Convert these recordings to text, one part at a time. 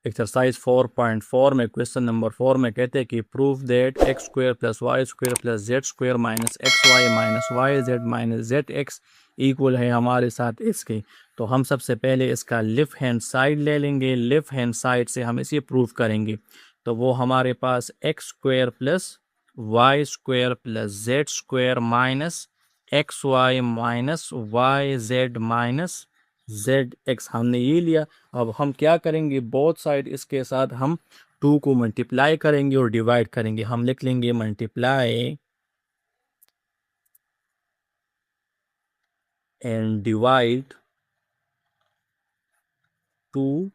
Exercise 4.4 में question number 4 में कहते हैं कि prove that x square plus y square plus z square minus x y minus y z minus z x equal है हमारे साथ इसके। तो हम सबसे पहले इसका लेफ़्ट हैंड साइड ले लेंगे, लेफ़्ट हैंड साइड से हम इसे प्रूव करेंगे। तो वो हमारे पास x square plus y square plus z square minus x y minus y z minus z x हमने ये लिया। अब हम क्या करेंगे, बोथ साइड इसके साथ हम 2 को मल्टीप्लाई करेंगे और डिवाइड करेंगे। हम लिख लेंगे multiply and divide two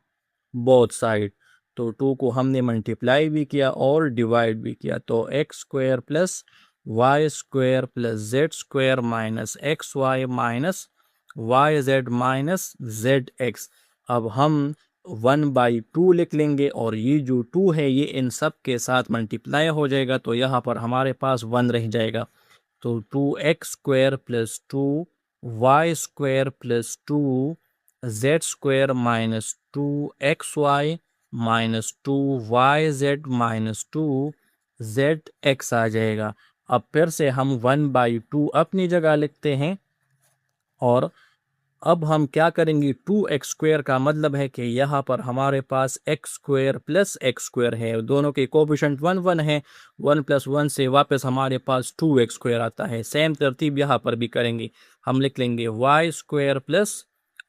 both side. तो 2 को हमने मल्टीप्लाई भी किया और डिवाइड भी किया। तो x square plus y square plus z square minus x y minus y z minus z x. अब हम 1/2 लिख लेंगे और ये जो 2 है ये इन सब के साथ मल्टीप्लाई हो जाएगा, तो यहाँ पर हमारे पास 1 रह जाएगा। तो 2x square plus 2y square plus 2z square minus 2xy minus 2yz minus 2zx आ जाएगा। अब फिर से हम 1/2 अपनी जगह लिखते हैं और अब हम क्या करेंगे, 2x स्क्वायर का मतलब है कि यहाँ पर हमारे पास x square plus x square है, दोनों के कोफिशिएंट 1 1 है। 1 + 1 से वापस हमारे पास 2x स्क्वायर आता है। सेम तरतीब यहाँ पर भी करेंगे। हम लिख लेंगे y square plus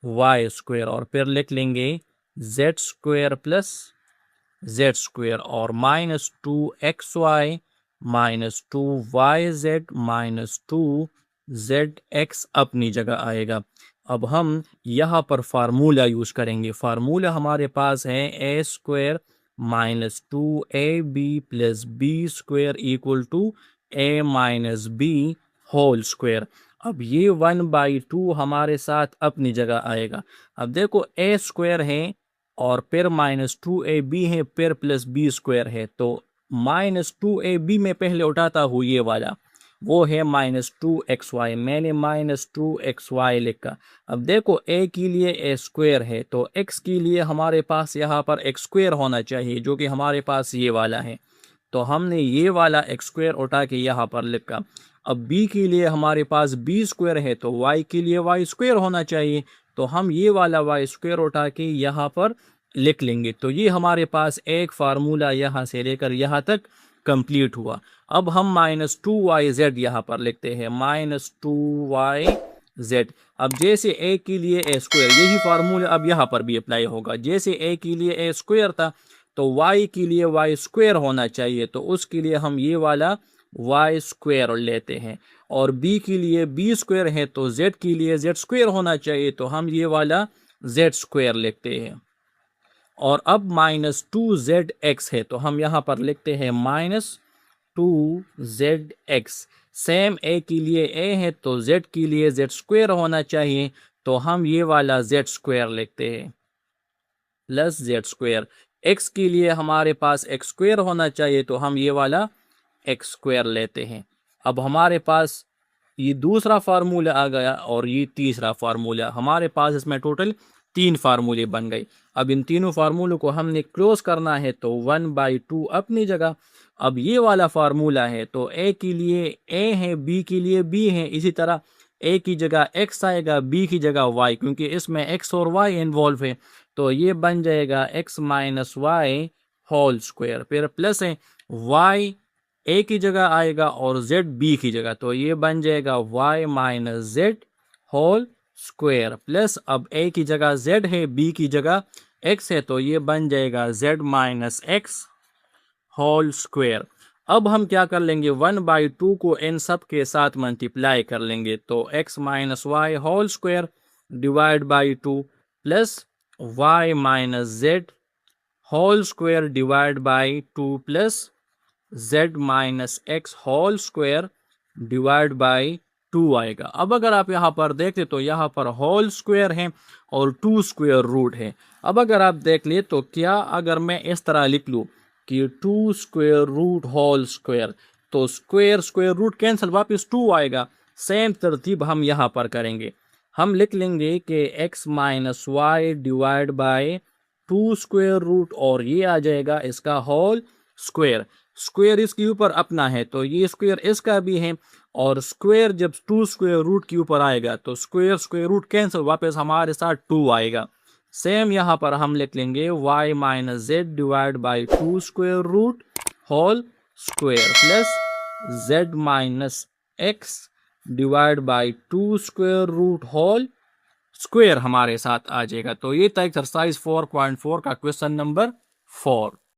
y square और फिर लिख लेंगे z square plus z square और minus 2xy minus 2yz minus 2zx अपनी जगह आएगा। अब हम यहाँ पर फार्मूला यूज़ करेंगे। फार्मूला हमारे पास है a square minus 2ab plus b square equal to a minus b whole square. अब ये 1/2 हमारे साथ अपनी जगह आएगा। अब देखो ए स्क्वायर है और फिर माइनस 2ab है, फिर प्लस बी स्क्वायर है। तो माइनस 2ab में पहले उठाता हूँ ये वाला, वो है माइनस 2xy। मैंने माइनस 2xy लिखा। अब देखो a के लिए a स्क्वायर है तो x के लिए हमारे पास यहाँ पर x स्क्वायर होना चाहिए, जो कि हमारे पास ये वाला है। तो हमने ये वाला x स्क्वायर उठा के यहाँ पर लिखा। अब b के लिए हमारे पास b स्क्वायर है तो y के लिए y स्क्वायर होना चाहिए। तो हम ये वाला y स्क्वायर उठा के यहाँ पर लिख लेंगे। तो ये हमारे पास एक फार्मूला यहाँ से लेकर यहाँ तक कंप्लीट हुआ। अब हम माइनस 2yz यहाँ पर लिखते हैं, माइनस 2yz। अब जैसे a के लिए a स्क्वायर, यही फार्मूला अब यहाँ पर भी अप्लाई होगा। जैसे a के लिए a स्क्वायर था तो y के लिए y स्क्वायर होना चाहिए, तो उसके लिए हम ये वाला y स्क्वायर लेते हैं। और b के लिए b स्क्वायर है तो z के लिए z स्क्वायर होना चाहिए, तो हम ये वाला z स्क्वायर लिखते हैं। और अब माइनस 2zx है तो हम यहाँ पर लिखते हैं माइनस 2zx। सेम a के लिए a है तो z के लिए z स्क्वायर होना चाहिए, तो हम ये वाला z स्क्वायर लिखते हैं प्लस z स्क्वायर। x के लिए हमारे पास x स्क्वायर होना चाहिए, तो हम ये वाला x स्क्वायर लेते हैं। अब हमारे पास ये दूसरा फार्मूला आ गया और ये तीसरा फार्मूला। हमारे पास इसमें टोटल 3 फार्मूले बन गए। अब इन तीनों फार्मूलों को हमने क्लोज करना है, तो 1/2 अपनी जगह। अब ये वाला फार्मूला है तो a के लिए a है, b के लिए b है। इसी तरह a की जगह x आएगा, b की जगह y, क्योंकि इसमें x और y इन्वॉल्व है। तो ये बन जाएगा x minus y whole square. फिर प्लस है y a की जगह आएगा और z b की जगह, तो ये बन जाएगा y minus z whole square. Plus अब a की जगह z है, b की जगह x है, तो ये बन जाएगा z minus x whole square. अब हम क्या कर लेंगे, 1/2 को इन सब के साथ मल्टीप्लाई कर लेंगे। तो x minus y whole square divide by 2 plus y minus z whole square divide by 2 plus z minus x whole square divide by 2 आएगा। अब अगर आप यहाँ पर देखें तो यहाँ पर होल स्क्वायर है और 2 स्क्वायर रूट है। अब अगर आप देख ले तो क्या अगर मैं इस तरह लिख लूँ कि 2 स्क्वायर रूट होल स्क्वायर, तो स्क्वायर स्क्वायर रूट कैंसिल, वापस 2 आएगा। सेम तरतीब हम यहाँ पर करेंगे। हम लिख लेंगे कि x minus y divide by 2 square root और ये आ जाएगा इसका होल स्क्वायर। स्क्वायर इसके ऊपर अपना है तो ये स्क्वायर इसका भी है, और स्क्वायर जब 2 स्क्वायर रूट के ऊपर आएगा तो स्क्वायर स्क्वायर रूट कैंसिल, वापस हमारे साथ 2 आएगा। सेम यहाँ पर हम लिख लेंगे y minus z divide by 2 square root whole square plus z minus x divide by 2 square root whole square हमारे साथ आ जाएगा। तो ये था एक्सरसाइज 4.4 का क्वेश्चन नंबर 4।